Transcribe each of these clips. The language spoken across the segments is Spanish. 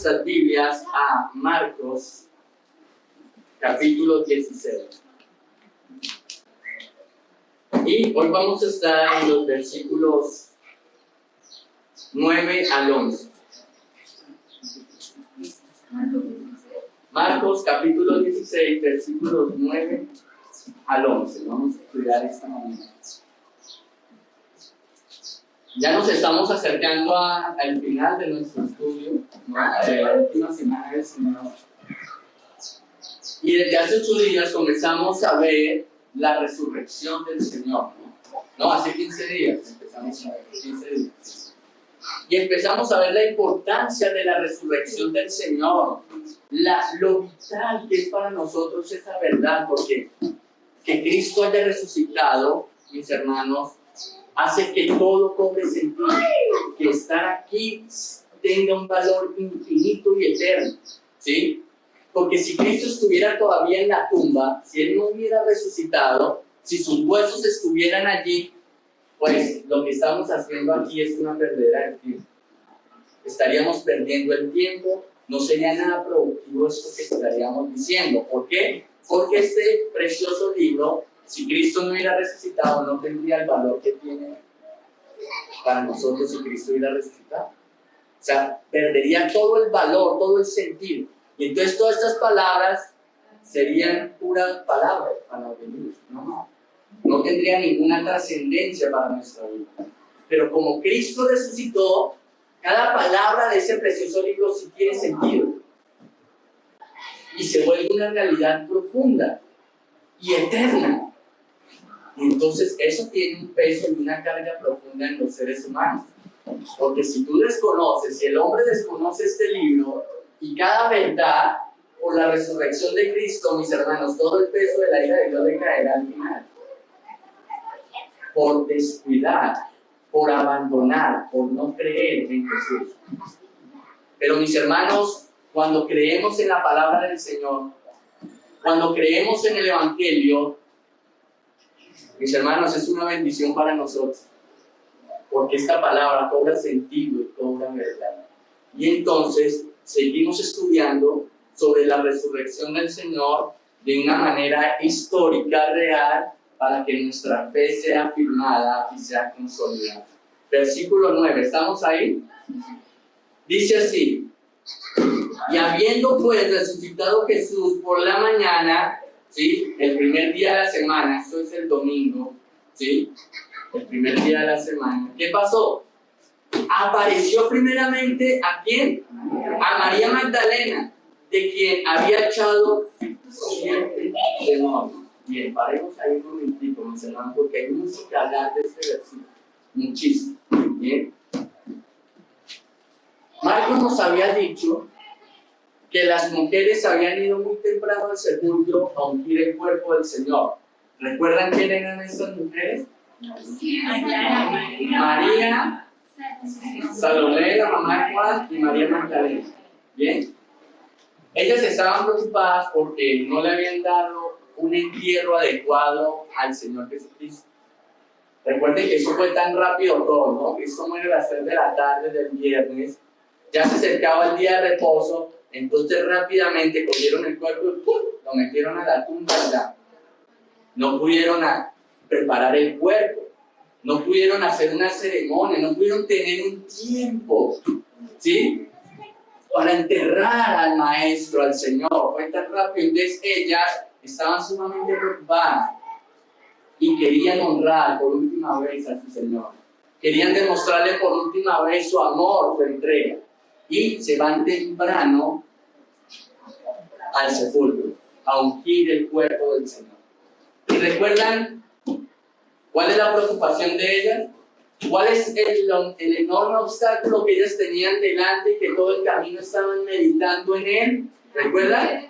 nuestras Biblias a Marcos, capítulo 16. Y hoy vamos a estar en los versículos 9 al 11. Marcos, capítulo 16, versículos 9 al 11. Vamos a estudiar esta mañana. Ya nos estamos acercando al final de nuestro estudio, ¿no? De la última semana del Señor. Y desde hace 8 días comenzamos a ver la resurrección del Señor, ¿no? Hace 15 días empezamos a ver, 15 días. Y empezamos a ver la importancia de la resurrección del Señor, lo vital que es para nosotros esa verdad, porque que Cristo haya resucitado, mis hermanos, hace que todo cobre sentido, que estar aquí tenga un valor infinito y eterno, ¿sí? Porque si Cristo estuviera todavía en la tumba, si Él no hubiera resucitado, si sus huesos estuvieran allí, pues lo que estamos haciendo aquí es una perdedera de tiempo. Estaríamos perdiendo el tiempo, no sería nada productivo esto que estaríamos diciendo. ¿Por qué? Porque este precioso libro, si Cristo no hubiera resucitado, no tendría el valor que tiene para nosotros si Cristo hubiera resucitado. O sea, perdería todo el valor, todo el sentido. Y entonces todas estas palabras serían puras palabras para venir. No tendría ninguna trascendencia para nuestra vida. Pero como Cristo resucitó, cada palabra de ese precioso libro sí tiene sentido. Y se vuelve una realidad profunda y eterna. Y entonces eso tiene un peso y una carga profunda en los seres humanos. Porque si tú desconoces, si el hombre desconoce este libro y cada verdad, por la resurrección de Cristo, mis hermanos, todo el peso de la ira de Dios le caerá al final. Por descuidar, por abandonar, por no creer en Jesús. Pero mis hermanos, cuando creemos en la palabra del Señor, cuando creemos en el Evangelio, mis hermanos, es una bendición para nosotros. Porque esta palabra cobra sentido y cobra verdad. Y entonces seguimos estudiando sobre la resurrección del Señor de una manera histórica, real, para que nuestra fe sea afirmada y sea consolidada. Versículo 9, ¿estamos ahí? Dice así: y habiendo pues resucitado Jesús por la mañana, ¿sí? El primer día de la semana, esto es el domingo, ¿sí? El primer día de la semana. ¿Qué pasó? Apareció primeramente ¿a quién? A María Magdalena, de quien había echado 7 demonios. Bien, paremos ahí un momentito, mis hermanos, porque hay mucho que hablar de este versículo. Muchísimo. Bien. Marcos nos había dicho que las mujeres habían ido muy temprano al sepulcro a ungir el cuerpo del Señor. ¿Recuerdan quién eran estas mujeres? María, Salomé, la mamá de Juan, y María Magdalena. Bien. Ellas estaban preocupadas porque no le habían dado un entierro adecuado al Señor Jesucristo. Recuerden que eso fue tan rápido todo, ¿no? Cristo muere a las 3 de la tarde del viernes, ya se acercaba el día de reposo, entonces rápidamente cogieron el cuerpo y ¡pum!, lo metieron a la tumba y ya. No pudieron preparar el cuerpo, no pudieron hacer una ceremonia, no pudieron tener un tiempo, ¿sí?, para enterrar al Maestro, al Señor. Fue tan rápido. Entonces ellas estaban sumamente preocupadas y querían honrar por última vez a su Señor. Querían demostrarle por última vez su amor, su entrega. Y se van temprano al sepulcro a ungir el cuerpo del Señor. ¿Y recuerdan cuál es la preocupación de ellas? ¿Cuál es el enorme obstáculo que ellas tenían delante y que todo el camino estaban meditando en él? ¿Recuerdan?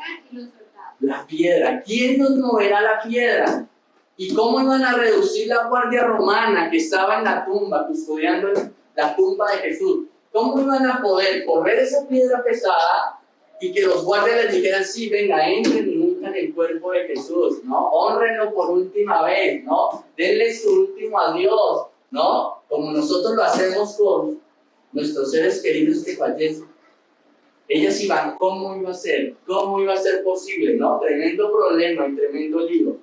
La piedra. ¿Quién nos moverá la piedra? ¿Y cómo iban a reducir la guardia romana que estaba en la tumba, custodiando la tumba de Jesús? ¿Cómo iban a poder correr esa piedra pesada y que los guardias les dijeran: sí, venga, entren y unjan el cuerpo de Jesús, ¿no? Hónrenlo por última vez, ¿no? Denle su último adiós, ¿no? Como nosotros lo hacemos con nuestros seres queridos que fallecen. Ellas iban, ¿cómo iba a ser? ¿Cómo iba a ser posible? ¿No? Tremendo problema y tremendo lío.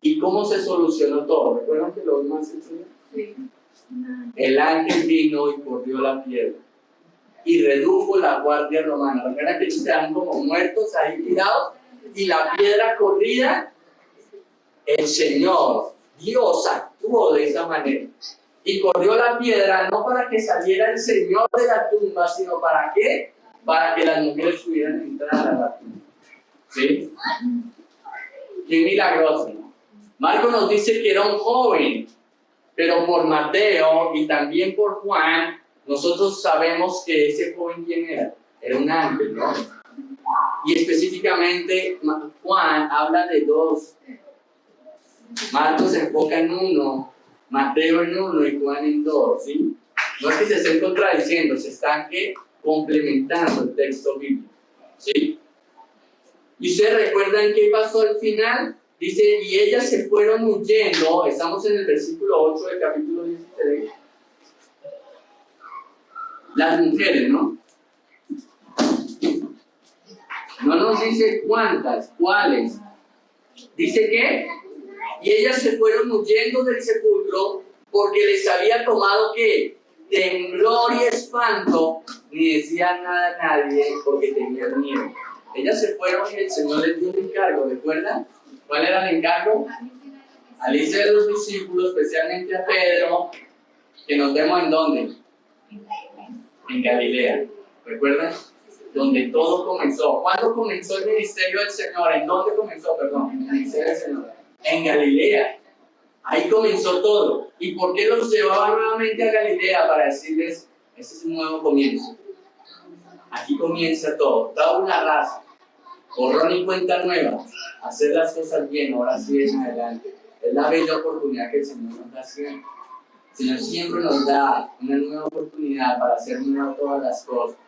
¿Y cómo se solucionó todo? ¿Recuerdan que lo vimos hace 8 días? Sí. El ángel vino y corrió la piedra y redujo la guardia romana. Recuerdan que ellos estaban como muertos ahí tirados y la piedra corrida. El Señor, Dios actuó de esa manera y corrió la piedra no para que saliera el Señor de la tumba, sino ¿para qué? Para que las mujeres pudieran entrar a la tumba. ¿Sí? Qué milagroso, ¿no? Marcos nos dice que era un joven, pero por Mateo y también por Juan, nosotros sabemos que ese joven ¿quién era? Era un ángel, ¿no? Y específicamente Juan habla de 2. Marcos se enfoca en 1, Mateo en 1 y Juan en 2, ¿sí? No es que se estén contradiciendo, se están complementando el texto bíblico, ¿sí? Y ustedes recuerdan qué pasó al final. Dice, y ellas se fueron huyendo. Estamos en el versículo 8 del capítulo 16. Las mujeres, ¿no? No nos dice cuántas, cuáles. Dice que, y ellas se fueron huyendo del sepulcro porque les había tomado, ¿qué? Temblor y espanto, ni decían nada a nadie porque tenían miedo. Ellas se fueron y el Señor les dio un encargo, ¿recuerdan? ¿Cuál era el encargo? Alicia de los discípulos, especialmente a Pedro, que nos vemos en ¿dónde? En Galilea. ¿Recuerdan? Donde todo comenzó. ¿Cuándo comenzó el ministerio del Señor? ¿En dónde comenzó, perdón? El ministerio del Señor. En Galilea. Ahí comenzó todo. ¿Y por qué los llevaba nuevamente a Galilea? Para decirles, este es un nuevo comienzo. Aquí comienza todo. Tabula rasa. Borrón y cuenta nueva. Hacer las cosas bien, ahora sí en adelante. Es la bella oportunidad que el Señor nos da siempre. El Señor siempre nos da una nueva oportunidad para hacer nuevas todas las cosas.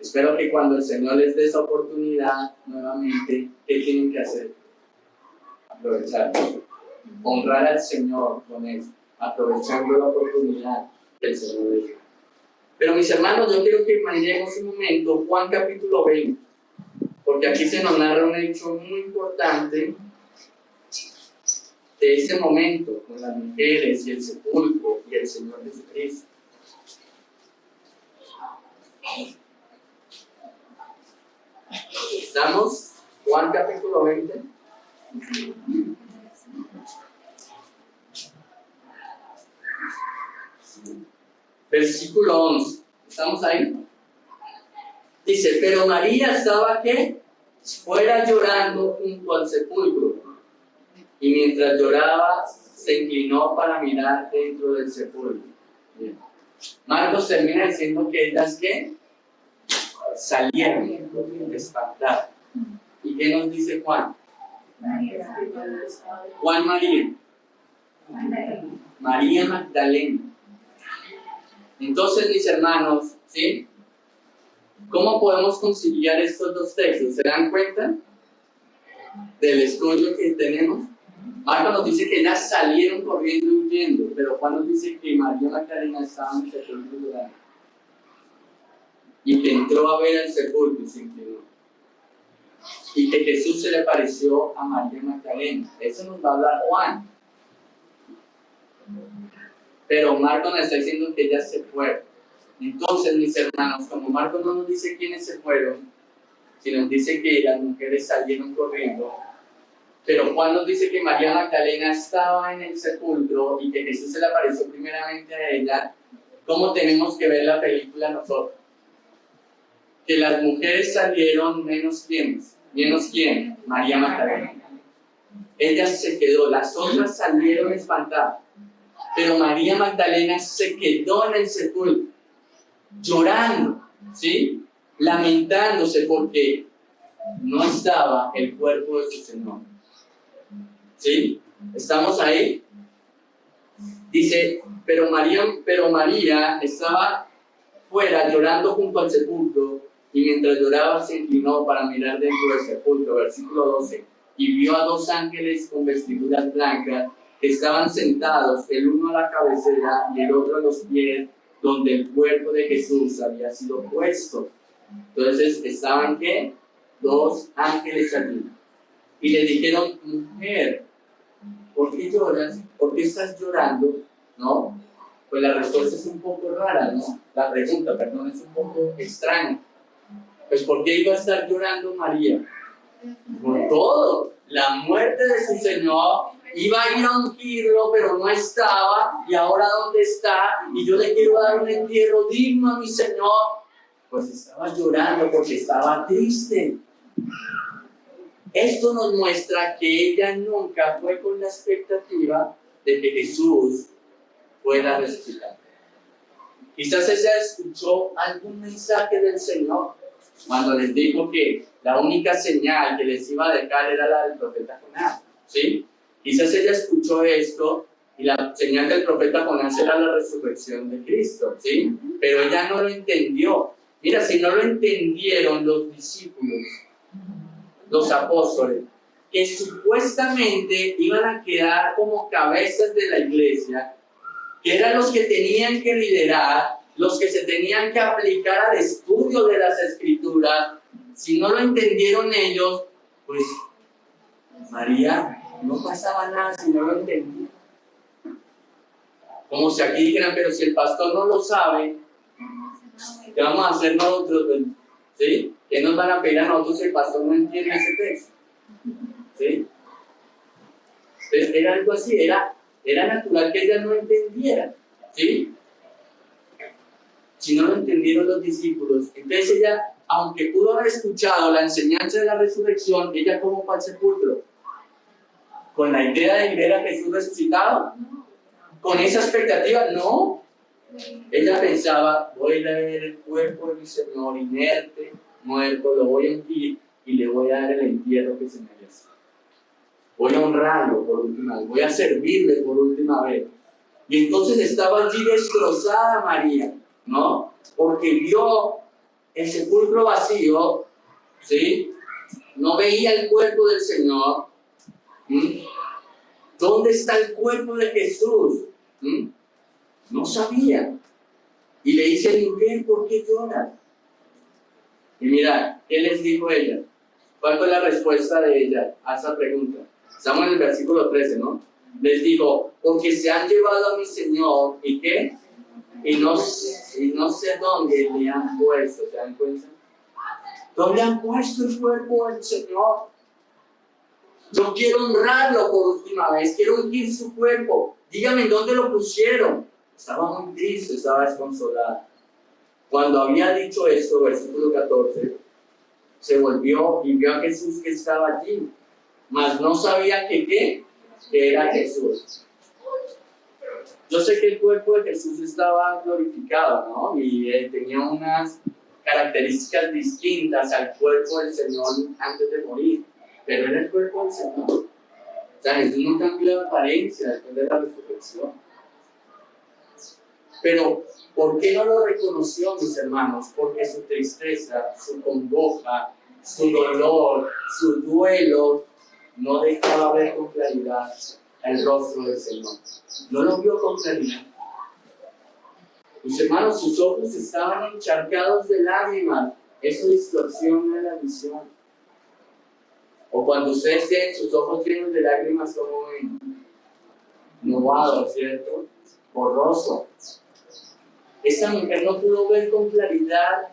Espero que cuando el Señor les dé esa oportunidad nuevamente, ¿qué tienen que hacer? Aprovecharlo. Honrar al Señor con eso, aprovechando la oportunidad que el Señor les da. Pero mis hermanos, yo quiero que imaginemos un momento Juan capítulo 20, porque aquí se nos narra un hecho muy importante de ese momento con las mujeres y el sepulcro y el Señor Jesucristo. ¿Estamos? Juan capítulo 20. Versículo 11. ¿Estamos ahí? Dice, pero María estaba ¿qué? Fuera llorando junto al sepulcro. Y mientras lloraba, se inclinó para mirar dentro del sepulcro. Bien. Marcos termina diciendo que ellas ¿qué? Salieron de espantar. ¿Y qué nos dice Juan? Juan María. María Magdalena. Entonces, mis hermanos, ¿sí? ¿Cómo podemos conciliar estos dos textos? ¿Se dan cuenta del estudio que tenemos? Marcos nos dice que ellas salieron corriendo y huyendo, pero Juan nos dice que María Magdalena estaba en el sepulcro llorando. Y que entró a ver el sepulcro y se inclinó. Y que Jesús se le pareció a María Magdalena. Eso nos va a hablar Juan. Pero Marcos nos está diciendo que ellas se fueron. Entonces, mis hermanos, como Marcos no nos dice quiénes se fueron, sino nos dice que las mujeres salieron corriendo, pero Juan nos dice que María Magdalena estaba en el sepulcro y que Jesús se le apareció primeramente a ella. ¿Cómo tenemos que ver la película nosotros? Que las mujeres salieron menos quiénes. ¿Menos quién? María Magdalena. Ella se quedó, las otras salieron espantadas. Pero María Magdalena se quedó en el sepulcro, llorando, ¿sí? Lamentándose porque no estaba el cuerpo de su Señor. ¿Sí? ¿Estamos ahí? Dice, pero María estaba fuera llorando junto al sepulcro y mientras lloraba se inclinó para mirar dentro del sepulcro. Versículo 12. Y vio a 2 ángeles con vestiduras blancas que estaban sentados, el uno a la cabecera y el otro a los pies, donde el cuerpo de Jesús había sido puesto. Entonces estaban, ¿qué? Dos ángeles allí. Y le dijeron, mujer, ¿por qué lloras? ¿Por qué estás llorando? ¿No? Pues la respuesta es un poco rara, ¿no? La pregunta, perdón, es un poco extraña. Pues ¿por qué iba a estar llorando María? Por todo. La muerte de su Señor, iba a ir a ungirlo, pero no estaba. ¿Y ahora dónde está? Y yo le quiero dar un entierro digno a mi Señor. Pues estaba llorando porque estaba triste. Esto nos muestra que ella nunca fue con la expectativa de que Jesús fuera resucitado. Quizás ella escuchó algún mensaje del Señor cuando les dijo que la única señal que les iba a dejar era la del profeta Jonás, ¿sí? Quizás ella escuchó esto y la señal del profeta Jonás era la resurrección de Cristo, ¿sí? Pero ella no lo entendió. Mira, si no lo entendieron los discípulos, los apóstoles, que supuestamente iban a quedar como cabezas de la iglesia, que eran los que tenían que liderar, los que se tenían que aplicar al estudio de las Escrituras, si no lo entendieron ellos, pues María, no pasaba nada si no lo entendía. Como si aquí dijeran, pero si el pastor no lo sabe, ¿qué vamos a hacer nosotros? ¿Sí? ¿Qué nos van a pedir a nosotros si el pastor no entiende ese texto? ¿Sí? Entonces era algo así, era natural que ella no entendiera, ¿sí? Si no lo entendieron los discípulos, entonces ella, aunque pudo haber escuchado la enseñanza de la resurrección, ella ¿cómo fue al sepulcro? ¿Con la idea de ver a Jesús resucitado? ¿Con esa expectativa? No. Ella pensaba, voy a ver el cuerpo de mi Señor inerte, muerto, lo voy a ungir y le voy a dar el entierro que se merece. Voy a honrarlo por última vez, voy a servirle por última vez. Y entonces estaba allí destrozada María, ¿no? Porque vio el sepulcro vacío, ¿sí? No veía el cuerpo del Señor. ¿Dónde está el cuerpo de Jesús? No sabía. Y le dice, mujer, ¿por qué lloras? Y mira, ¿qué les dijo ella? ¿Cuál fue la respuesta de ella a esa pregunta? Estamos en el versículo 13, ¿no? Les dijo, porque se han llevado a mi Señor, ¿y qué? Y no sé dónde le han puesto, ¿se dan cuenta? ¿Dónde han puesto el cuerpo del Señor? Yo quiero honrarlo por última vez, quiero ungir su cuerpo. Dígame, ¿dónde lo pusieron? Estaba muy triste, estaba desconsolada. Cuando había dicho esto, versículo 14, se volvió y vio a Jesús que estaba allí, mas no sabía que era Jesús. Yo sé que el cuerpo de Jesús estaba glorificado, ¿no? Y tenía unas características distintas al cuerpo del Señor antes de morir, pero era el cuerpo del Señor. O sea, Jesús no cambió de apariencia después de la resurrección. Pero, ¿por qué no lo reconoció, mis hermanos? Porque su tristeza, su congoja, su dolor, su duelo, no dejaba ver con claridad el rostro del Señor. No lo vio con claridad. Mis hermanos, sus ojos estaban encharcados de lágrimas. Eso distorsiona la visión. O cuando ustedes tienen sus ojos llenos de lágrimas, como ven, nublado, ¿cierto? Borroso. Esta mujer no pudo ver con claridad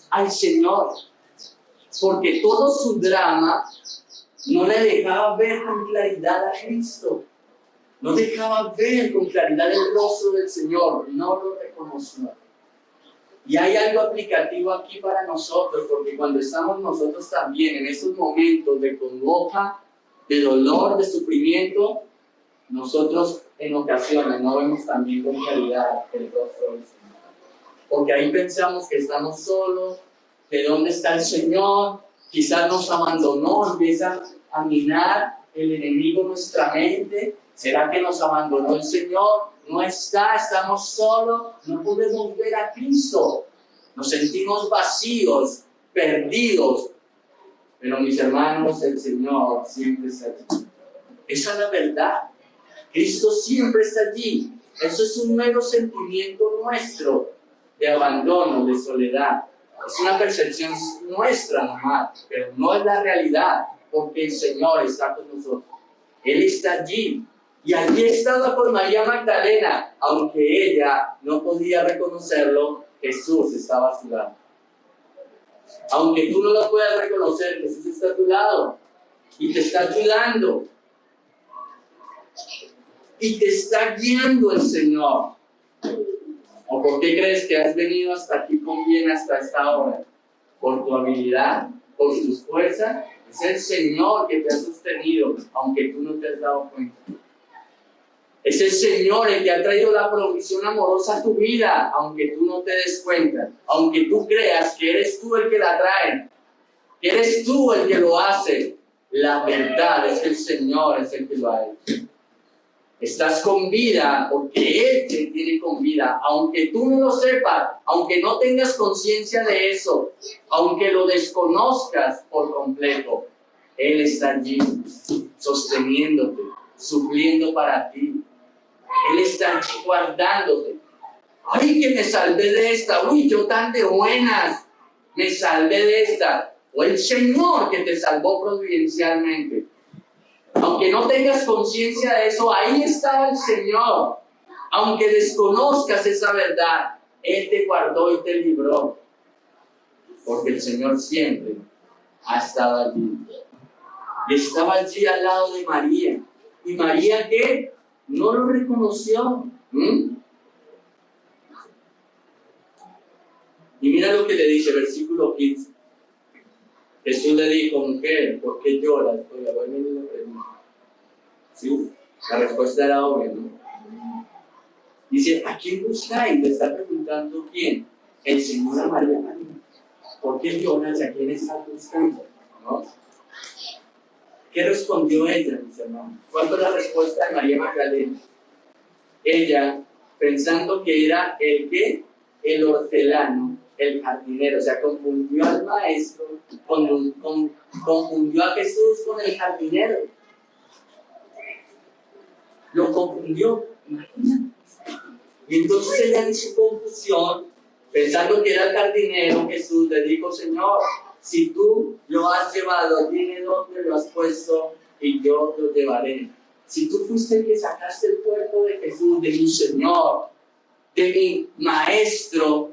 al Señor, porque todo su drama no le dejaba ver con claridad a Cristo, no dejaba ver con claridad el rostro del Señor, no lo reconoció. Y hay algo aplicativo aquí para nosotros, porque cuando estamos nosotros también en esos momentos de congoja, de dolor, de sufrimiento, nosotros en ocasiones no vemos también con claridad el rostro del Señor. Porque ahí pensamos que estamos solos, de dónde está el Señor, quizás nos abandonó, empieza a minar el enemigo nuestra mente. ¿Será que nos abandonó el Señor? No está, estamos solos, no podemos ver a Cristo. Nos sentimos vacíos, perdidos. Pero mis hermanos, el Señor siempre está allí. Esa es la verdad. Cristo siempre está allí. Eso es un mero sentimiento nuestro de abandono, de soledad. Es una percepción nuestra nomás, pero no es la realidad, porque el Señor está con nosotros. Él está allí. Y allí estaba con María Magdalena, aunque ella no podía reconocerlo, Jesús estaba a su lado. Aunque tú no lo puedas reconocer, Jesús está a tu lado y te está ayudando. Y te está guiando el Señor. ¿O por qué crees que has venido hasta aquí con bien hasta esta hora? ¿Por tu habilidad? ¿Por tus fuerzas? Es el Señor que te ha sostenido, aunque tú no te has dado cuenta. Es el Señor el que ha traído la provisión amorosa a tu vida, aunque tú no te des cuenta. Aunque tú creas que eres tú el que la trae, que eres tú el que lo hace. La verdad es que el Señor es el que lo ha hecho. Estás con vida porque Él te tiene con vida, aunque tú no lo sepas, aunque no tengas conciencia de eso, aunque lo desconozcas por completo. Él está allí, sosteniéndote, supliendo para ti. Él está allí guardándote. ¡Ay, que me salvé de esta! ¡Uy, yo tan de buenas! Me salvé de esta. O el Señor que te salvó providencialmente. Aunque no tengas conciencia de eso, ahí estaba el Señor. Aunque desconozcas esa verdad, Él te guardó y te libró. Porque el Señor siempre ha estado allí. Y estaba allí al lado de María. ¿Y María qué? No lo reconoció. Y mira lo que le dice, versículo 15. Jesús le dijo, mujer, ¿por qué lloras? Oiga, voy a venir la pregunta. ¿Sí? La respuesta era obvia, ¿no? Dice, ¿a quién buscáis? Le está preguntando quién. El Señor a María. ¿Por qué lloras? ¿A quién estás buscando? ¿No? ¿Qué respondió ella, mis hermanos? ¿Cuál fue la respuesta de María Magdalena? Ella, pensando que era el ¿qué? El hortelano, el jardinero, o sea, confundió al maestro, confundió a Jesús con el jardinero. Lo confundió, imagínate. Y entonces ella en su confusión, pensando que era el jardinero, Jesús le dijo, Señor, si tú lo has llevado, dime dónde lo has puesto y yo lo llevaré. Si tú fuiste el que sacaste el cuerpo de Jesús, de mi Señor, de mi Maestro,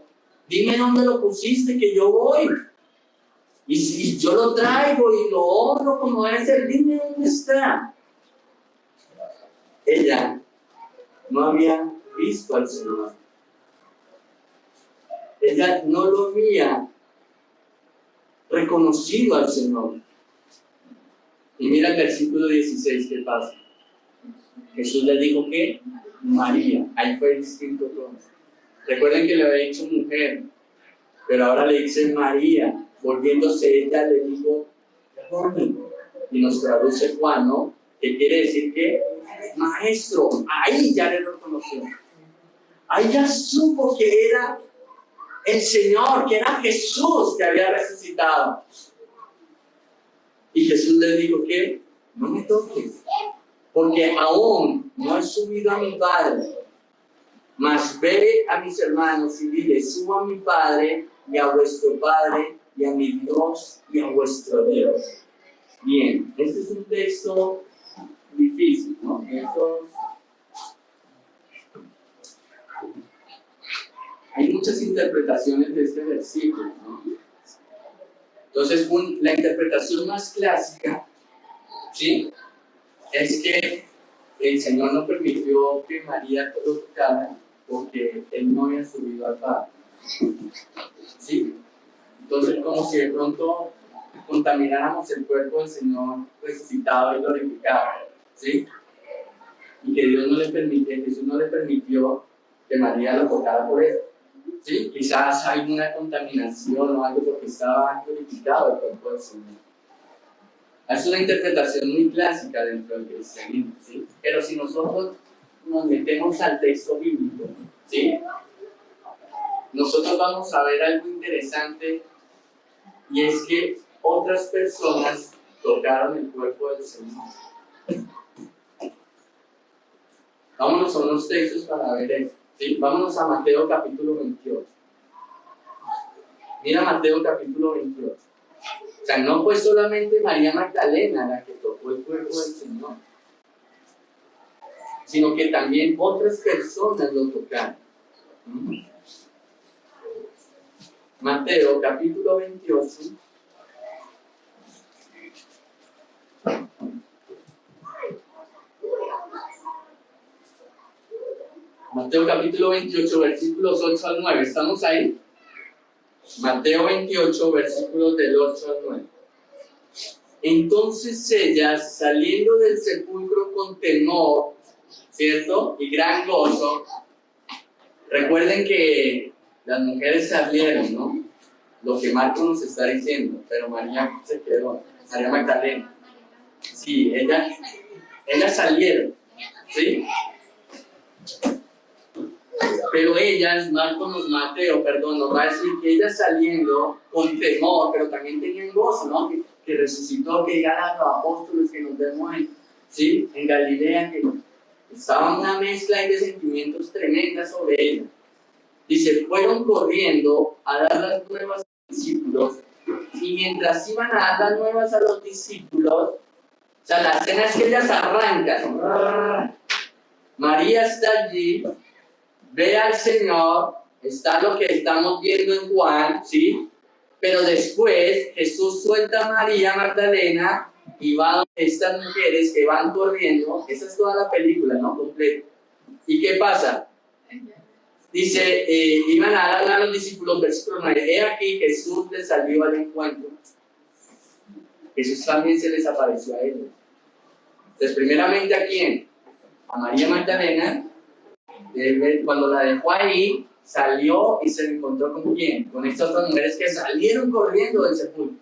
dime dónde lo pusiste, que yo voy. Y si yo lo traigo y lo honro como es él, dime dónde está. Ella no había visto al Señor. Ella no lo había reconocido al Señor. Y mira el versículo 16, ¿qué pasa? Jesús le dijo que María, ahí fue distinto todo. Recuerden que le había dicho mujer, pero ahora le dice María, volviéndose ella le dijo, Raboni, y nos traduce Juan, ¿no? Que quiere decir que maestro, ahí ya le reconoció. Ahí ya supo que era el Señor, que era Jesús que había resucitado. Y Jesús le dijo que no me toques, porque aún no he subido a mi Padre, mas ve a mis hermanos y dile, subo a mi Padre y a vuestro Padre y a mi Dios y a vuestro Dios. Bien, este es un texto difícil, ¿no? Hay muchas interpretaciones de este versículo, ¿no? Entonces, la interpretación más clásica, ¿sí?, es que el Señor no permitió que María lo tocara porque Él no había subido al Padre, ¿sí? Entonces, como si de pronto contamináramos el cuerpo del Señor resucitado y glorificado, ¿sí? Y que Dios no le permite, Jesús no le permitió que María lo tocara por eso, ¿sí? Quizás hay una contaminación o algo porque estaba glorificado el cuerpo del Señor. Es una interpretación muy clásica dentro del cristianismo, ¿sí? Pero si nosotros nos metemos al texto bíblico, ¿sí?, nosotros vamos a ver algo interesante, y es que otras personas tocaron el cuerpo del Señor. Vámonos a unos textos para ver eso, ¿sí? Vámonos a Mateo capítulo 28. Mira Mateo capítulo 28. O sea, no fue solamente María Magdalena la que tocó el cuerpo del Señor, sino que también otras personas lo tocaron. Mateo capítulo 28. Mateo capítulo 28, versículos 8 al 9. ¿Estamos ahí? Mateo 28, versículos del 8 al 9. Entonces ellas, saliendo del sepulcro con temor, ¿cierto? Y gran gozo. Recuerden que las mujeres salieron, ¿no? Lo que Marco nos está diciendo, pero María se quedó. María Magdalena. Sí, ellas salieron, ¿sí? Pero ellas, Mateo, nos va a decir que ellas saliendo con temor, pero también tenían gozo, ¿no? Que resucitó, que llegaron a los apóstoles que nos vemos en Galilea, que estaba una mezcla de sentimientos tremendas sobre ellas. Dice, fueron corriendo a dar las nuevas a los discípulos, y mientras iban a dar las nuevas a los discípulos, o sea, la escena es que ellas arrancan. María está allí, ve al Señor, está lo que estamos viendo en Juan, ¿sí? Pero después Jesús suelta a María Magdalena y va a donde estas mujeres que van corriendo. Esa es toda la película, ¿no? Completa. ¿Y qué pasa? Dice, iban a dar a los discípulos, versículo 9, he aquí Jesús les salió al encuentro. Jesús también se les apareció a ellos. Entonces, primeramente, ¿a quién? A María Magdalena. Cuando la dejó ahí, salió y se encontró con quién, con estas otras mujeres que salieron corriendo del sepulcro,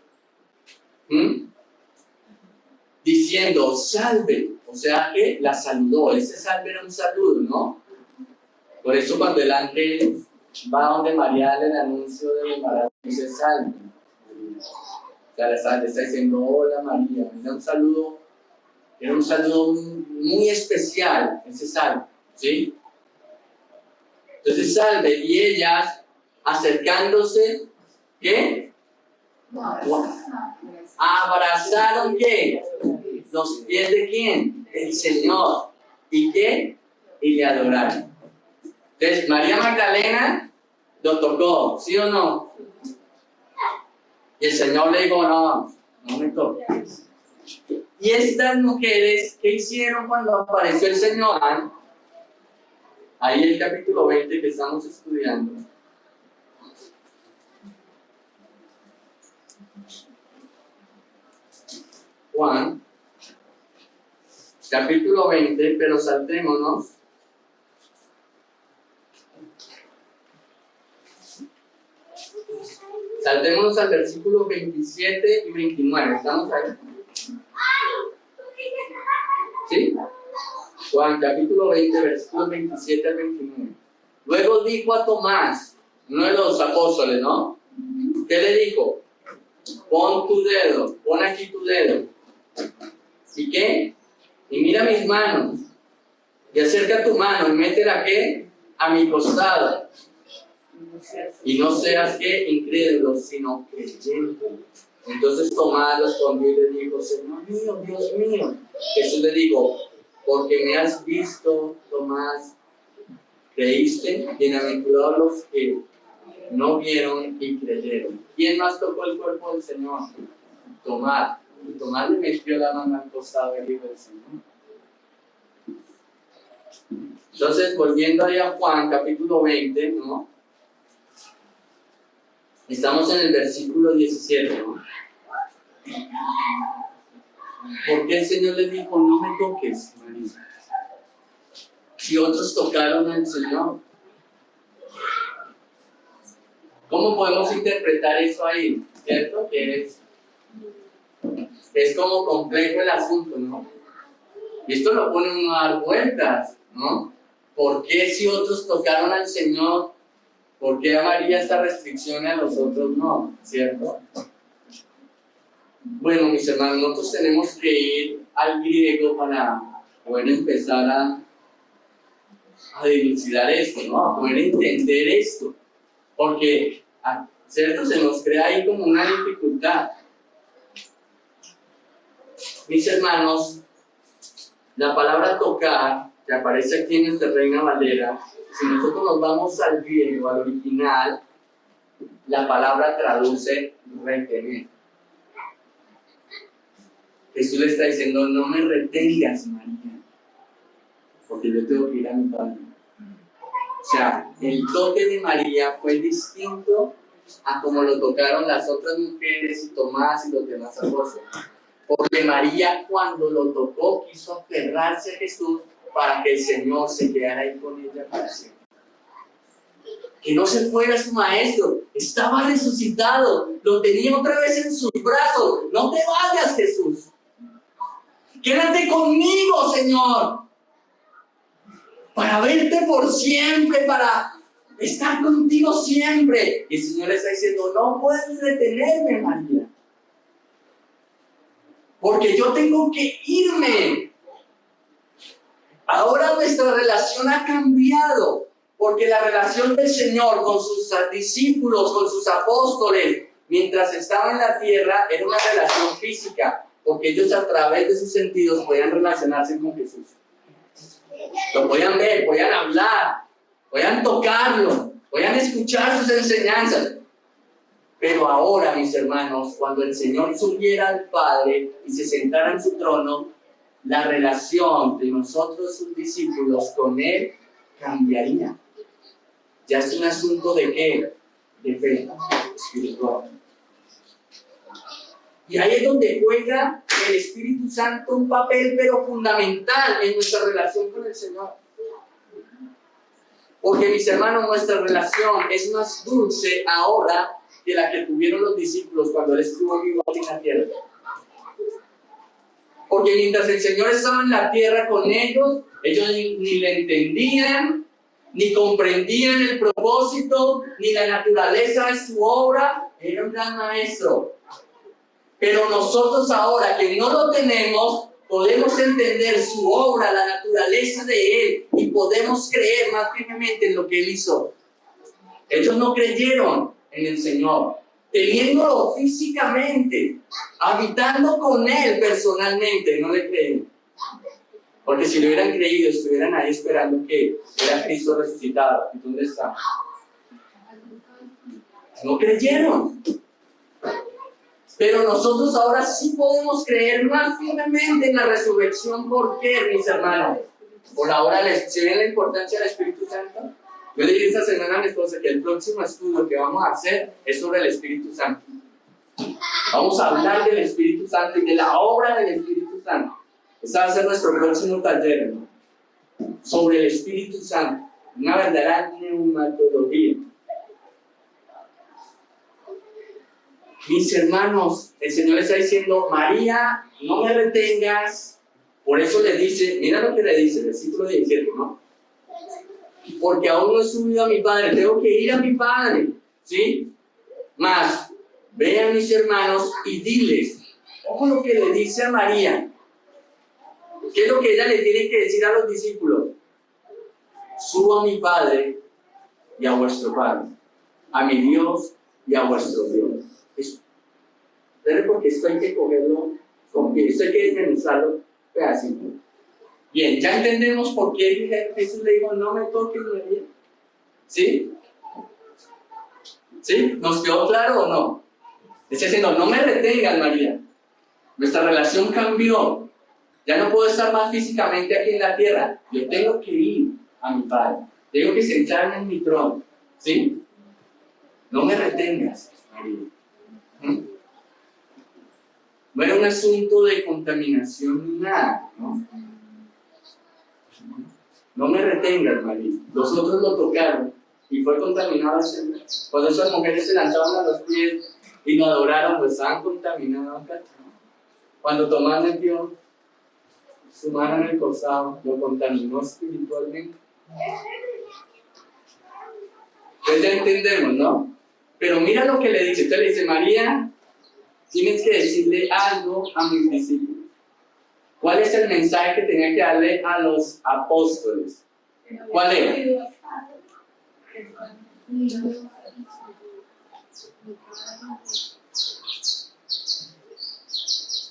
diciendo salve, o sea que la saludó. Ese salve era un saludo, ¿no? Por eso cuando el ángel va donde María le anuncio del embarazo, dice salve, o sea, le está diciendo hola María. Era un saludo muy especial, ese salve, ¿sí? Entonces salve, y ellas acercándose, ¿qué? Abrazaron, ¿qué? Los pies de quién? El Señor. ¿Y qué? Y le adoraron. Entonces María Magdalena lo tocó, ¿sí o no? Y el Señor le dijo, no me toques. Y estas mujeres, ¿qué hicieron cuando apareció el Señor? Ahí el capítulo 20 que estamos estudiando. Juan, capítulo 20, pero saltémonos. Saltémonos al versículo 27 y 29. ¿Estamos ahí? ¿Sí? Juan, capítulo 20, versículos 27 al 29. Luego dijo a Tomás, uno de los apóstoles, ¿no? ¿Qué le dijo? Pon tu dedo, pon aquí tu dedo. ¿Y qué? Y mira mis manos. Y acerca tu mano y métela, ¿qué? A mi costado. Y no seas, ¿qué? Incrédulo, sino creyente. Entonces Tomás respondió y le dijo, Señor mío, Dios mío. Jesús le dijo, porque me has visto, Tomás, creíste. Bienaventurados los que no vieron y creyeron. ¿Quién más tocó el cuerpo del Señor? Tomás. Y Tomás le metió la mano al costado del Hijo del Señor. Entonces, volviendo ahí a Juan, capítulo 20, ¿no? Estamos en el versículo 17, ¿no? ¿Por qué el Señor le dijo, no me toques, María? Si otros tocaron al Señor. ¿Cómo podemos interpretar eso ahí? ¿Cierto? Que es como complejo el asunto, ¿no? Y esto lo pone uno a dar vueltas, ¿no? ¿Por qué si otros tocaron al Señor, por qué a María esta restricción y a los otros no? ¿Cierto? Bueno, mis hermanos, nosotros tenemos que ir al griego para poder empezar a dilucidar esto, ¿no? A poder entender esto. Porque ¿cierto? Se nos crea ahí como una dificultad. Mis hermanos, la palabra tocar, que aparece aquí en nuestra Reina Valera, si nosotros nos vamos al griego, al original, la palabra traduce retener. Jesús le está diciendo, no me retengas, María, porque yo tengo que ir a mi Padre. O sea, el toque de María fue distinto a como lo tocaron las otras mujeres y Tomás y los demás apóstoles. Porque María, cuando lo tocó, quiso aferrarse a Jesús para que el Señor se quedara ahí con ella para siempre. Que no se fuera su maestro, estaba resucitado, lo tenía otra vez en sus brazos. No te vayas, Jesús. Quédate conmigo, Señor, para verte por siempre, para estar contigo siempre. Y el Señor le está diciendo, no puedes retenerme, María, porque yo tengo que irme. Ahora nuestra relación ha cambiado, porque la relación del Señor con sus discípulos, con sus apóstoles, mientras estaba en la tierra, era una relación física, porque ellos a través de sus sentidos podían relacionarse con Jesús. Lo podían ver, podían hablar, podían tocarlo, podían escuchar sus enseñanzas. Pero ahora, mis hermanos, cuando el Señor subiera al Padre y se sentara en su trono, la relación de nosotros, sus discípulos, con Él cambiaría. Ya es un asunto de ¿qué? De fe espiritual. Y ahí es donde juega el Espíritu Santo un papel, pero fundamental en nuestra relación con el Señor. Porque, mis hermanos, nuestra relación es más dulce ahora que la que tuvieron los discípulos cuando Él estuvo vivo en la tierra. Porque mientras el Señor estaba en la tierra con ellos ni le entendían, ni comprendían el propósito, ni la naturaleza de su obra. Era un gran maestro. Pero nosotros ahora que no lo tenemos, podemos entender su obra, la naturaleza de Él, y podemos creer más firmemente en lo que Él hizo. Ellos no creyeron en el Señor, teniéndolo físicamente, habitando con Él personalmente, no le creyeron. Porque si lo hubieran creído, estuvieran ahí esperando que era Cristo resucitado. ¿Y dónde está? No creyeron. Pero nosotros ahora sí podemos creer más firmemente en la resurrección. ¿Por qué, mis hermanos? Por ahora, ¿se ven la importancia del Espíritu Santo? Yo le dije esta semana a mi esposa que el próximo estudio que vamos a hacer es sobre el Espíritu Santo. Vamos a hablar del Espíritu Santo y de la obra del Espíritu Santo. Ese va a ser nuestro próximo taller, ¿no? Sobre el Espíritu Santo. Una verdadera neumatología. Mis hermanos, el Señor le está diciendo, María, no me retengas. Por eso le dice, mira lo que le dice, el versículo 17, ¿no? Porque aún no he subido a mi Padre, tengo que ir a mi Padre, ¿sí? Mas, ve a mis hermanos y diles, ojo lo que le dice a María. ¿Qué es lo que ella le tiene que decir a los discípulos? Subo a mi Padre y a vuestro Padre, a mi Dios y a vuestro Dios. Eso. Pero porque esto hay que cogerlo con pie, esto hay que desmenuzarlo pedacito. Bien, ya entendemos por qué Jesús le dijo, no me toques, María. ¿Sí? ¿Sí? ¿Nos quedó claro o no? Está diciendo, no me retengas, María. Nuestra relación cambió. Ya no puedo estar más físicamente aquí en la tierra. Yo tengo que ir a mi Padre. Tengo que sentarme en mi trono. ¿Sí? No me retengas, María. No era un asunto de contaminación ni nada, ¿no? No me retengas, María. Los otros lo tocaron y fue contaminado el Señor. Cuando esas mujeres se lanzaban a los pies y lo adoraron, pues estaban contaminados. Cuando Tomás metió su mano en el costado, lo contaminó espiritualmente. Pues ya entendemos, ¿no? Pero mira lo que le dice. Entonces le dice, María, tienes que decirle algo a mis discípulos. ¿Cuál es el mensaje que tenía que darle a los apóstoles? ¿Cuál era?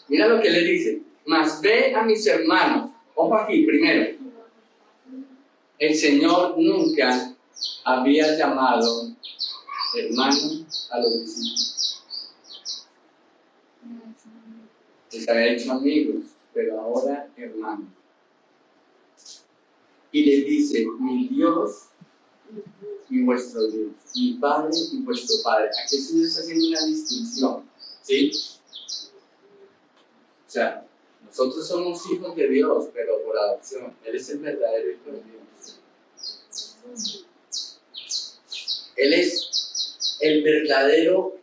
Mira lo que le dice. Mas ve a mis hermanos. Ojo aquí, primero. El Señor nunca había llamado hermano a los discípulos. Les había dicho amigos, pero ahora hermanos. Y les dice, mi Dios y vuestro Dios, mi Padre y vuestro Padre. Aquí el Señor está haciendo una distinción, ¿sí? O sea, nosotros somos hijos de Dios, pero por adopción. Él es el verdadero hijo de Dios. Él es el verdadero,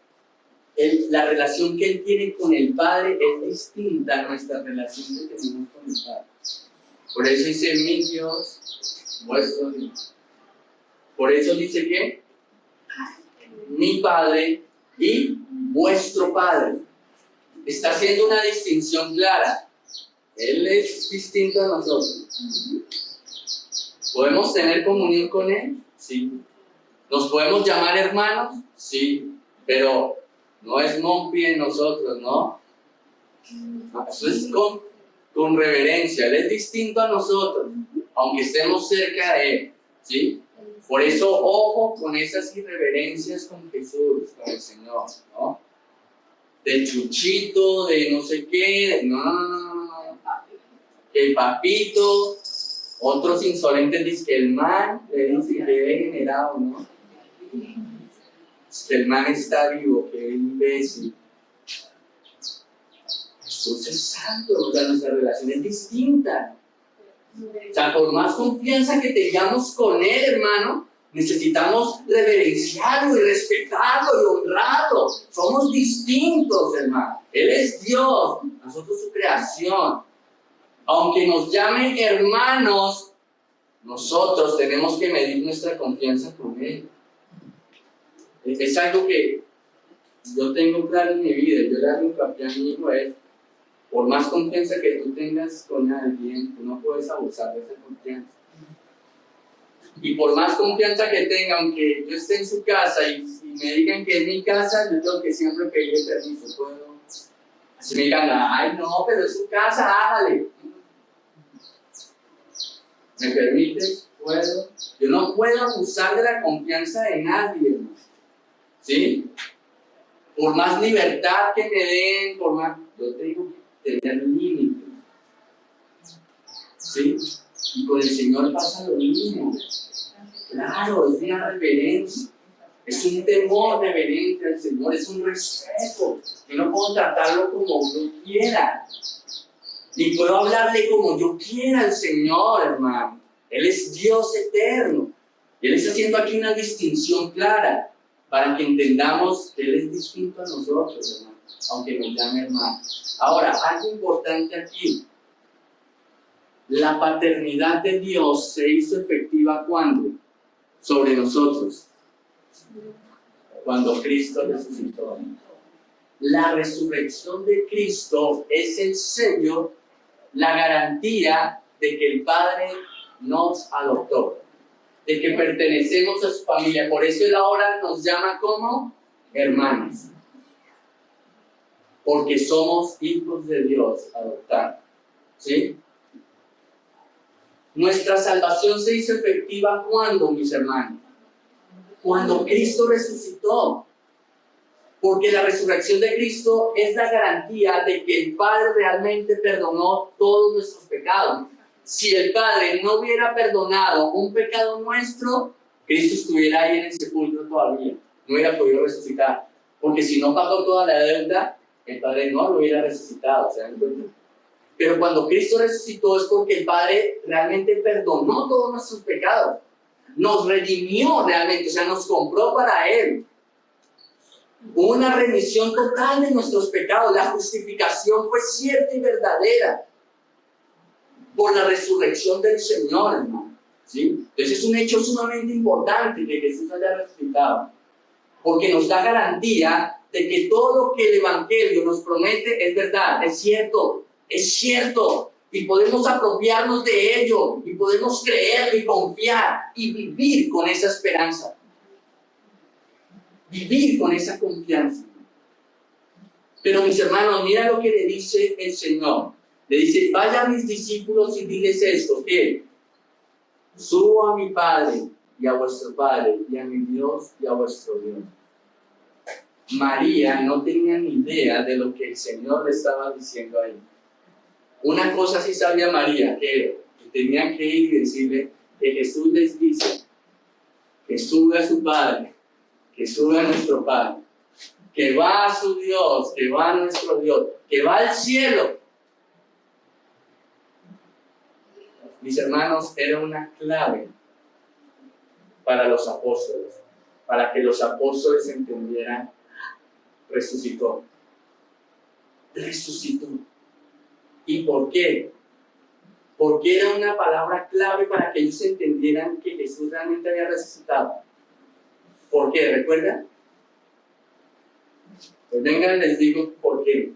la relación que Él tiene con el Padre es distinta a nuestra relación que tenemos con el Padre. Por eso dice, mi Dios, vuestro Dios. Por eso dice que, mi Padre y vuestro Padre. Está haciendo una distinción clara. Él es distinto a nosotros. ¿Podemos tener comunión con Él? Sí. ¿Nos podemos llamar hermanos? Sí. Pero no es Mompi en nosotros, ¿no? Eso es con reverencia. Él es distinto a nosotros, aunque estemos cerca de Él, ¿sí? Por eso, ojo con esas irreverencias con Jesús, con el Señor, ¿no? De chuchito, de no sé qué, no. El papito, otros insolentes dicen que el man, le dicen que es degenerado, ¿no? Es que el man está vivo, que es imbécil. Jesús es santo, o sea, nuestra relación es distinta. O sea, por más confianza que tengamos con Él, hermano, necesitamos reverenciarlo y respetarlo y honrarlo. Somos distintos, hermano. Él es Dios, nosotros su creación. Aunque nos llamen hermanos, nosotros tenemos que medir nuestra confianza con Él. Es algo que yo tengo claro en mi vida. Yo le hago hincapié a mi hijo es, por más confianza que tú tengas con alguien, tú no puedes abusar de esa confianza. Y por más confianza que tenga, aunque yo esté en su casa y me digan que es mi casa, yo tengo que siempre pedirle permiso. ¿Puedo? Así me digan, ay no, pero es su casa, hágale. ¿Me permites? ¿Puedo? Yo no puedo abusar de la confianza de nadie, hermano. ¿Sí? Por más libertad que me den, por más... Yo tengo que tener límites. ¿Sí? Y con el Señor pasa lo mismo. Claro, es una reverencia. Es un temor reverente al Señor, es un respeto. Yo no puedo tratarlo como yo quiera. Ni puedo hablarle como yo quiera al Señor, hermano. Él es Dios eterno. Y Él está haciendo aquí una distinción clara para que entendamos que Él es distinto a nosotros, hermano, aunque nos llame hermano. Ahora, algo importante aquí. La paternidad de Dios se hizo efectiva ¿cuándo? Sobre nosotros. Cuando Cristo resucitó. La resurrección de Cristo es el sello, la garantía de que el Padre nos adoptó, de que pertenecemos a su familia. Por eso Él ahora nos llama como hermanos, porque somos hijos de Dios adoptados, ¿sí? Nuestra salvación se hizo efectiva ¿cuándo, mis hermanos? Cuando Cristo resucitó. Porque la resurrección de Cristo es la garantía de que el Padre realmente perdonó todos nuestros pecados. Si el Padre no hubiera perdonado un pecado nuestro, Cristo estuviera ahí en el sepulcro todavía. No hubiera podido resucitar. Porque si no pagó toda la deuda, el Padre no lo hubiera resucitado. ¿Se dan cuenta? Pero cuando Cristo resucitó es porque el Padre realmente perdonó todos nuestros pecados. Nos redimió realmente, o sea, nos compró para Él. Una remisión total de nuestros pecados. La justificación fue cierta y verdadera por la resurrección del Señor, hermano. ¿Sí? Entonces es un hecho sumamente importante que Jesús haya resucitado, porque nos da garantía de que todo lo que el Evangelio nos promete es verdad, es cierto, y podemos apropiarnos de ello, y podemos creer y confiar y vivir con esa esperanza. vivir con esa confianza. Pero mis hermanos, mira lo que le dice el Señor. Le dice, vaya a mis discípulos y diles esto, que subo a mi Padre y a vuestro Padre, y a mi Dios y a vuestro Dios. María no tenía ni idea de lo que el Señor le estaba diciendo ahí. Una cosa sí sabía María, que tenía que ir y decirle que Jesús les dice que sube a su Padre, que sube a nuestro Padre, que va a su Dios, que va a nuestro Dios, que va al cielo. Mis hermanos, era una clave para los apóstoles, para que los apóstoles entendieran. Resucitó. Resucitó. ¿Y por qué? Porque era una palabra clave para que ellos entendieran que Jesús realmente había resucitado. ¿Por qué? ¿Recuerdan? Pues vengan, les digo por qué.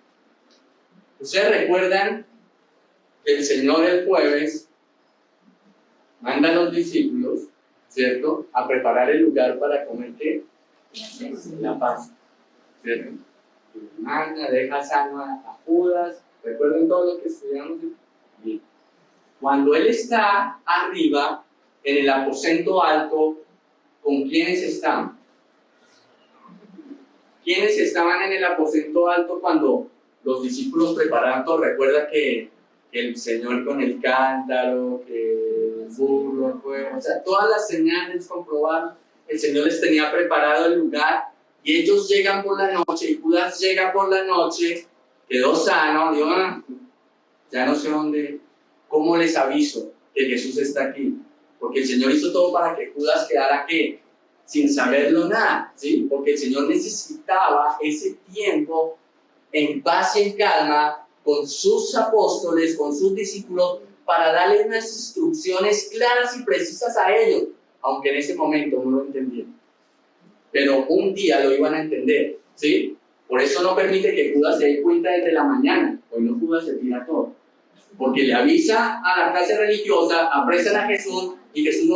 Ustedes recuerdan que el Señor el jueves manda a los discípulos, ¿cierto?, a preparar el lugar para comer, ¿qué? La Pascua. ¿Cierto? Manda, deja sano a Judas. ¿Recuerden todo lo que estudiamos? Bien. Cuando él está arriba, en el aposento alto, ¿con quiénes estaban? ¿Quiénes estaban en el aposento alto cuando los discípulos preparaban todo? Recuerda que el Señor con el cántaro, que el burro, el fuego, o sea, todas las señales comprobaron. El Señor les tenía preparado el lugar. Y ellos llegan por la noche, y Judas llega por la noche, quedó sano, digo, ya no sé dónde, ¿cómo les aviso que Jesús está aquí? Porque el Señor hizo todo para que Judas quedara, ¿qué? Sin saberlo nada, ¿sí? Porque el Señor necesitaba ese tiempo en paz y en calma con sus apóstoles, con sus discípulos, para darles unas instrucciones claras y precisas a ellos, aunque en ese momento no lo entendieron. Pero un día lo iban a entender, ¿sí? Por eso no permite que Judas se dé cuenta desde la mañana. Hoy no, Judas se tira todo. Porque le avisa a la clase religiosa, apresan a Jesús, y Jesús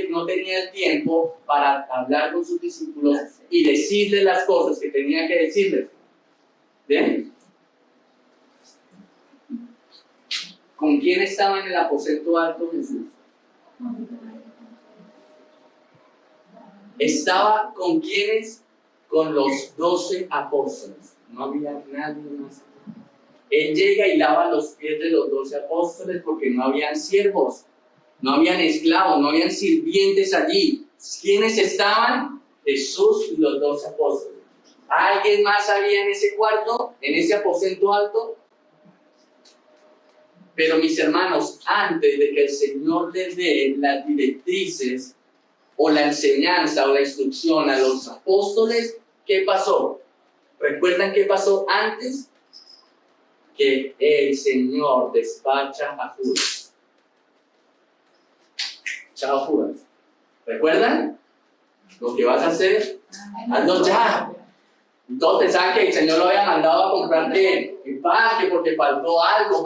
no tenía el tiempo para hablar con sus discípulos y decirles las cosas que tenía que decirles. ¿Bien? ¿Con quién estaba en el aposento alto Jesús? Estaba con quiénes, con los 12 apóstoles. No había nadie más. Él llega y lava los pies de los 12 apóstoles porque no habían siervos, no habían esclavos, no habían sirvientes allí. ¿Quiénes estaban? Jesús y los 12 apóstoles. ¿Alguien más había en ese cuarto, en ese aposento alto? Pero mis hermanos, antes de que el Señor les dé las directrices o la enseñanza o la instrucción a los apóstoles, ¿qué pasó? ¿Recuerdan qué pasó antes? Que el Señor despacha a Judas. Chao, Judas. ¿Recuerdan? Lo que vas a hacer, hazlo ya. Entonces pensaban que el Señor lo había mandado a comprar el pan, que porque faltó algo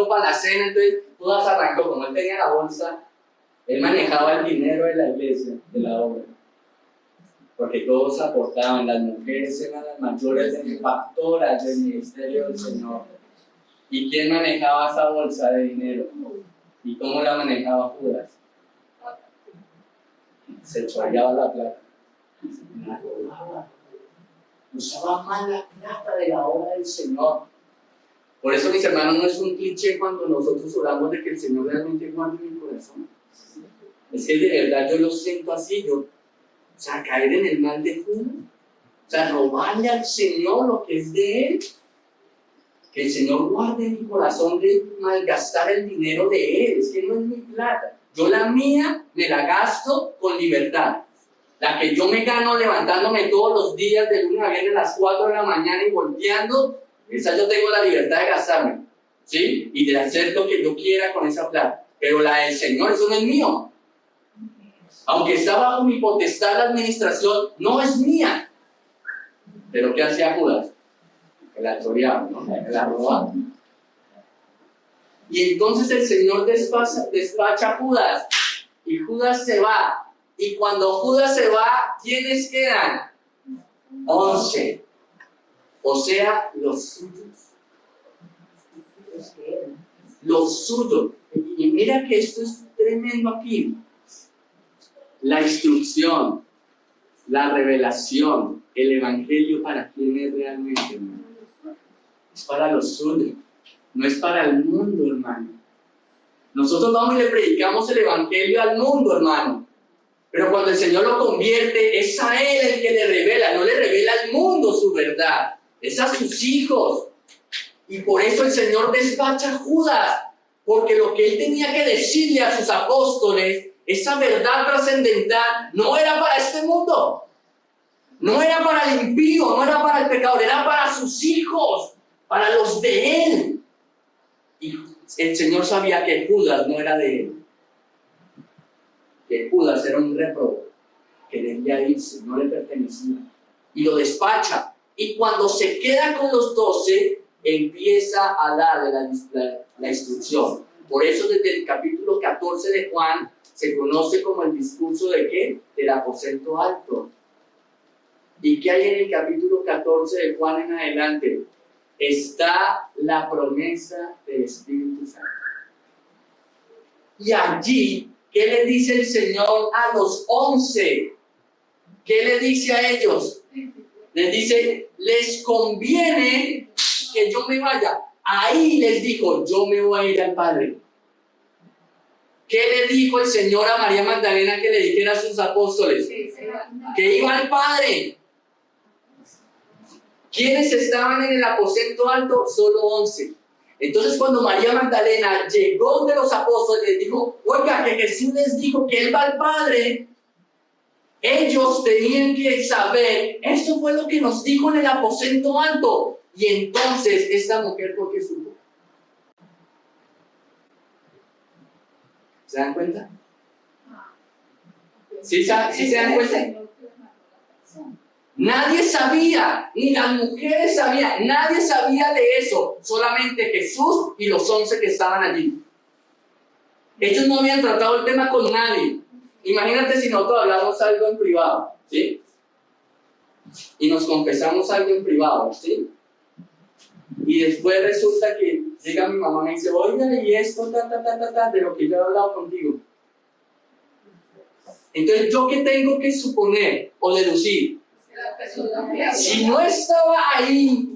para la cena. Entonces Judas arrancó, como él tenía la bolsa, él manejaba el dinero de la iglesia, de la obra. Porque todos aportaban, las mujeres eran las mayores benefactoras del ministerio del Señor. ¿Y quién manejaba esa bolsa de dinero? ¿Y cómo la manejaba Judas? Se choreaba la plata. La robaba. Usaba mal la plata de la obra del Señor. Por eso, mis hermanos, no es un cliché cuando nosotros oramos de que el Señor realmente guarde mi corazón. Es que de verdad yo lo siento así, o sea, caer en el mal de Judas. O sea, robarle al Señor lo que es de Él. Que el Señor guarde mi corazón de malgastar el dinero de Él. Es que no es mi plata. Yo la mía me la gasto con libertad. La que yo me gano levantándome todos los días de lunes a viernes a las 4 de la mañana y volteando, esa yo tengo la libertad de gastarme, ¿sí? Y de hacer lo que yo quiera con esa plata. Pero la del Señor, eso no es mío. Aunque está bajo mi potestad la administración, no es mía. Pero ¿qué hacía Judas? Que la choreaba, ¿no? Que la robaba. Y entonces el Señor despacha a Judas. Y Judas se va. Y cuando Judas se va, ¿quiénes quedan? 11. O sea, los suyos. Los suyos. Y mira que esto es tremendo aquí. La instrucción, la revelación, el evangelio, ¿para quién es realmente, hermano? Es para los suyos, no es para el mundo, hermano. Nosotros vamos y le predicamos el evangelio al mundo, hermano. Pero cuando el Señor lo convierte, es a Él el que le revela, no le revela al mundo su verdad, es a sus hijos. Y por eso el Señor despacha a Judas, porque lo que Él tenía que decirle a sus apóstoles, esa verdad trascendental, no era para este mundo, no era para el impío, no era para el pecador, era para sus hijos, para los de Él. Y el Señor sabía que Judas no era de Él, que Judas era un réprobo, que debía irse, no le pertenecía. Y lo despacha. Y cuando se queda con los 12, empieza a darle la instrucción. Por eso desde el capítulo 14 de Juan se conoce como el discurso de ¿qué? Del aposento alto. ¿Y qué hay en el capítulo 14 de Juan en adelante? Está la promesa del Espíritu Santo. Y allí, ¿qué le dice el Señor a los 11? ¿Qué le dice a ellos? Les dice, les conviene que yo me vaya. Ahí les dijo, yo me voy a ir al Padre. ¿Qué le dijo el Señor a María Magdalena que le dijera a sus apóstoles? Que iba al Padre. ¿Quiénes estaban en el aposento alto? Solo 11. Entonces cuando María Magdalena llegó de los apóstoles, les dijo, oiga, que Jesús les dijo que Él va al Padre. Ellos tenían que saber, eso fue lo que nos dijo en el aposento alto. Y entonces esta mujer, ¿por qué supo? ¿Se dan cuenta? ¿Sí se dan cuenta? Nadie sabía, ni las mujeres sabían, nadie sabía de eso, solamente Jesús y los 11 que estaban allí. Ellos no habían tratado el tema con nadie. Imagínate si nosotros hablamos algo en privado, ¿sí? Y nos confesamos algo en privado, ¿sí? Y después resulta que llega mi mamá y me dice, oiga, y esto, de lo que yo he hablado contigo. Entonces, ¿yo qué tengo que suponer o deducir? Si no estaba ahí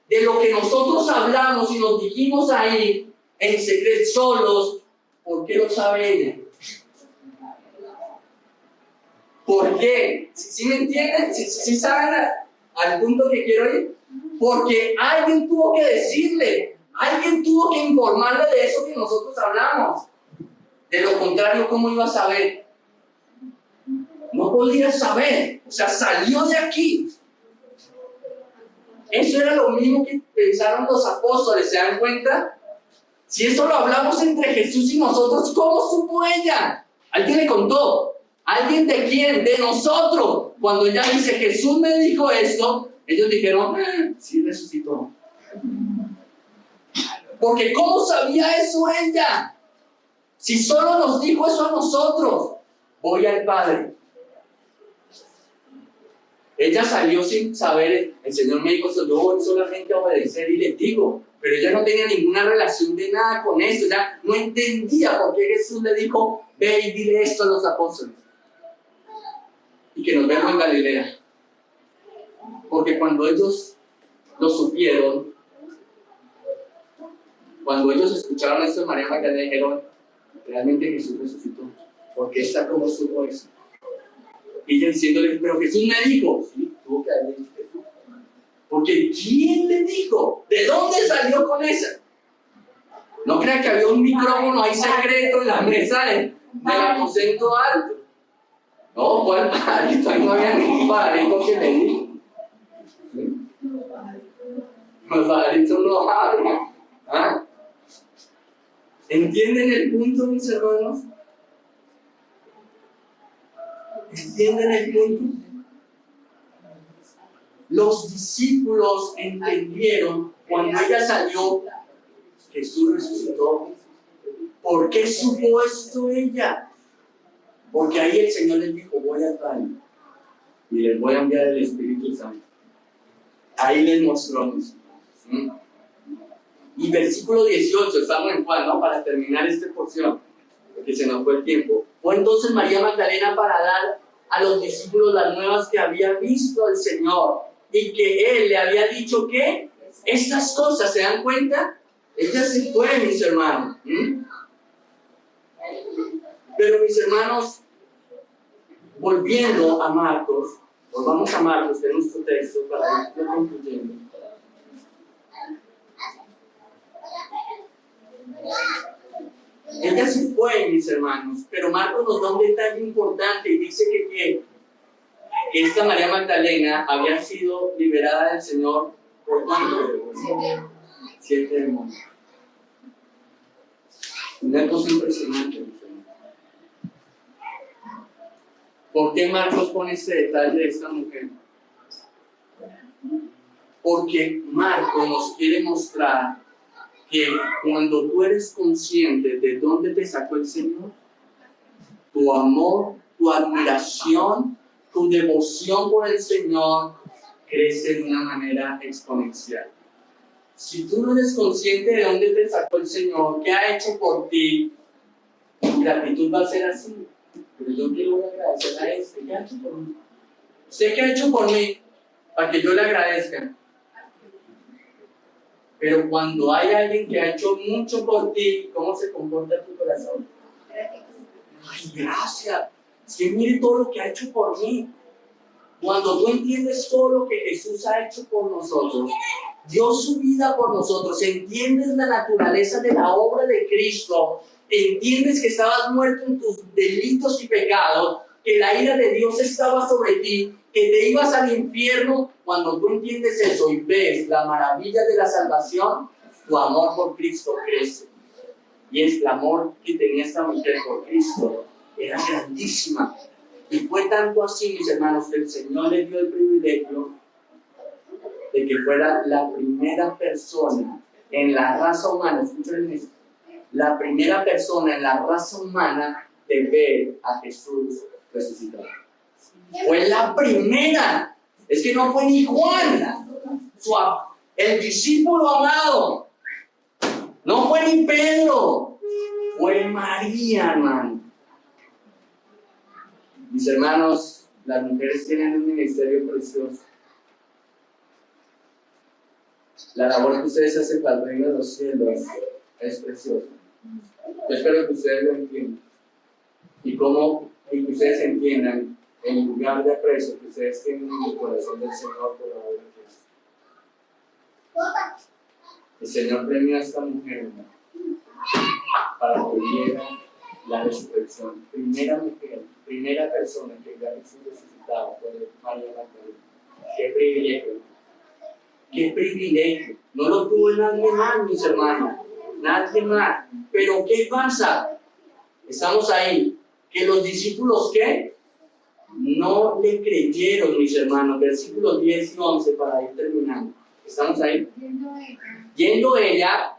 de lo que nosotros hablamos y nos dijimos ahí, en secreto, solos, ¿por qué lo sabe ella? ¿Por qué? ¿Sí me entienden? ¿Sí saben al punto que quiero ir? Porque alguien tuvo que decirle, alguien tuvo que informarle de eso que nosotros hablamos. De lo contrario, ¿cómo iba a saber? No podía saber, o sea, salió de aquí. Eso era lo mismo que pensaron los apóstoles, ¿se dan cuenta? Si eso lo hablamos entre Jesús y nosotros, ¿cómo supo ella? Alguien le contó. ¿Alguien de quién? De nosotros. Cuando ella dice, Jesús me dijo esto, ellos dijeron, sí resucitó. Porque ¿cómo sabía eso ella? Si solo nos dijo eso a nosotros, voy al Padre. Ella salió sin saber, el Señor me dijo, yo voy solamente a obedecer y les digo, pero ella no tenía ninguna relación de nada con eso, ya no entendía por qué Jesús le dijo, ve y dile esto a los apóstoles. Y que nos vemos en Galilea. Porque cuando ellos lo supieron, cuando ellos escucharon esto de María Magdalena, dijeron, realmente Jesús resucitó. Porque esta como supo eso. Y ella diciéndole, pero Jesús me dijo. Sí, tuvo que haberle dicho Jesús. Porque ¿quién le dijo? ¿De dónde salió con esa? No crean que había un micrófono ahí secreto en la mesa del aposento alto. No, ¿cuál pajarito? Ahí no había ningún pajarito que le dijo. ¿Sí? Los pajaritos no hablan. ¿Ah? ¿Entienden el punto, mis hermanos? ¿Entienden el punto? Los discípulos entendieron cuando ella salió, Jesús resucitó. ¿Por qué supo esto ella? Porque ahí el Señor les dijo, voy al Padre y les voy a enviar el Espíritu Espíritu Santo. Ahí les mostró. ¿Mm? Y versículo 18, estamos en Juan, ¿no? Para terminar esta porción, porque se nos fue el tiempo. Fue entonces María Magdalena para dar a los discípulos las nuevas que había visto el Señor y que Él le había dicho que estas cosas, ¿se dan cuenta? Ella se fue, mis hermanos. ¿Mm? Pero mis hermanos, volviendo a Marcos, volvamos a Marcos, que es nuestro texto, para ir concluyendo. Ella se fue, mis hermanos, pero Marcos nos da un detalle importante y dice que esta María Magdalena había sido liberada del Señor por ¿cuánto? 7 demonios. Una cosa impresionante, mis hermanos. ¿Por qué Marcos pone este detalle de esta mujer? Porque Marcos nos quiere mostrar que cuando tú eres consciente de dónde te sacó el Señor, tu amor, tu admiración, tu devoción por el Señor crece de una manera exponencial. Si tú no eres consciente de dónde te sacó el Señor, qué ha hecho por ti, tu gratitud va a ser así. Pero yo quiero agradecer a este, ¿qué ha hecho por mí? ¿Usted qué ha hecho por mí? Para que yo le agradezca. Pero cuando hay alguien que ha hecho mucho por ti, ¿cómo se comporta tu corazón? Ay, gracias. Es que mire todo lo que ha hecho por mí. Cuando tú entiendes todo lo que Jesús ha hecho por nosotros, dio su vida por nosotros, entiendes la naturaleza de la obra de Cristo, entiendes que estabas muerto en tus delitos y pecados, que la ira de Dios estaba sobre ti, que te ibas al infierno. Cuando tú entiendes eso y ves la maravilla de la salvación, tu amor por Cristo crece. Y es el amor que tenía esta mujer por Cristo, era grandísima. Y fue tanto así, mis hermanos, que el Señor le dio el privilegio de que fuera la primera persona en la raza humana, escuchen esto, la primera persona en la raza humana de ver a Jesús resucitado. Fue la primera. Es que no fue ni Juan, el discípulo amado. No fue ni Pedro. Fue María, hermano. Mis hermanos, las mujeres tienen un ministerio precioso. La labor que ustedes hacen para el reino de los cielos es preciosa. Yo espero que ustedes lo entiendan. Y que ustedes entiendan el lugar de aprecio que ustedes tienen en el corazón del Señor por la obra de Cristo. El Señor premió a esta mujer para que viera la resurrección. Primera mujer, primera persona que Jesús resucitaba fue María Magdalena. ¡Qué privilegio! ¡Qué privilegio! No lo tuvo nadie más, mis hermanos. Nadie más. Pero ¿qué pasa? Estamos ahí. Que los discípulos, ¿qué? No le creyeron, mis hermanos. Versículos 10 y 11 para ir terminando. ¿Estamos ahí? Yendo ella,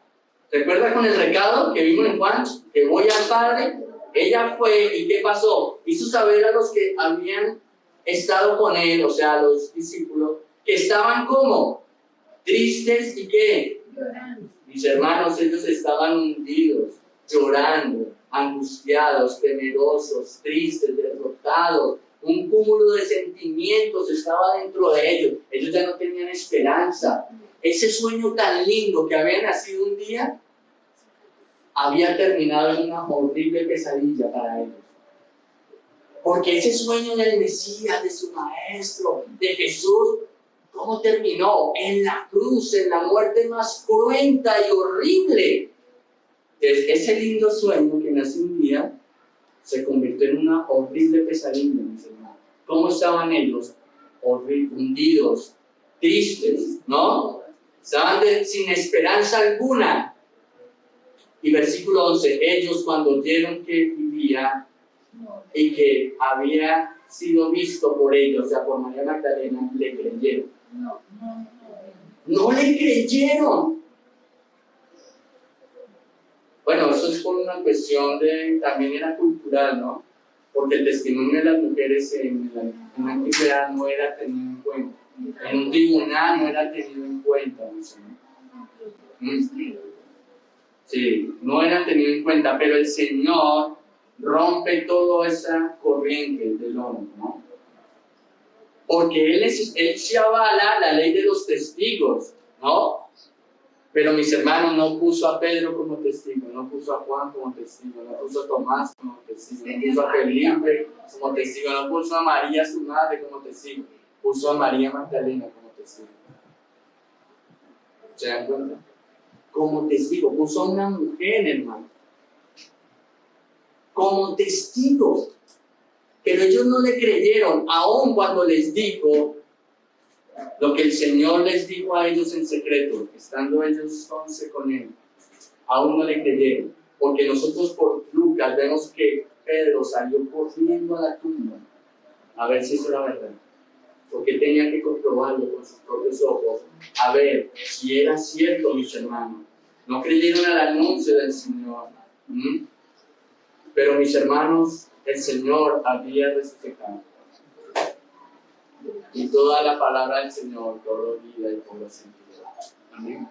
¿recuerda con el recado que vimos en Juan? Que voy al Padre. Ella fue, ¿y qué pasó? Hizo saber a los que habían estado con él, o sea, a los discípulos, que estaban como tristes y ¿qué? Llorando. Mis hermanos, ellos estaban hundidos, llorando, angustiados, temerosos, tristes, derrotados. Un cúmulo de sentimientos estaba dentro de ellos. Ellos ya no tenían esperanza. Ese sueño tan lindo que había nacido un día había terminado en una horrible pesadilla para ellos. Porque ese sueño del Mesías, de su Maestro, de Jesús, ¿cómo terminó? En la cruz, en la muerte más cruenta y horrible. Entonces, ese lindo sueño que nace un día se convirtió en una horrible pesadilla, mis hermanos. ¿Cómo estaban ellos? Hundidos, tristes, ¿no? Estaban sin esperanza alguna. Y versículo 11, ellos cuando oyeron que vivía y que había sido visto por ellos, o sea, por María Magdalena, le creyeron. No le creyeron. Bueno, eso es por una cuestión también era cultural, ¿no? Porque el testimonio de las mujeres en En la antigüedad no era tenido en cuenta. En un tribunal no era tenido en cuenta, mi Señor. Sí, no era tenido en cuenta, pero el Señor rompe toda esa corriente del hombre, ¿no? Porque Él se avala la ley de los testigos, ¿no? Pero mis hermanos, no puso a Pedro como testigo, no puso a Juan como testigo, no puso a Tomás como testigo, no puso a Felipe como testigo, no puso a María, su madre, como testigo, puso a María Magdalena como testigo. ¿Se dan cuenta? Como testigo, puso a una mujer, hermano, como testigo. Pero ellos no le creyeron, aun cuando les dijo lo que el Señor les dijo a ellos en secreto, estando ellos 11 con Él. Aún no le creyeron, porque nosotros por Lucas vemos que Pedro salió corriendo a la tumba a ver si eso era verdad, porque tenía que comprobarlo con sus propios ojos, a ver si era cierto, mis hermanos. No creyeron al anuncio del Señor. Pero mis hermanos, el Señor había resucitado. Y toda la palabra del Señor cobró vida y cobró sentido. Amén.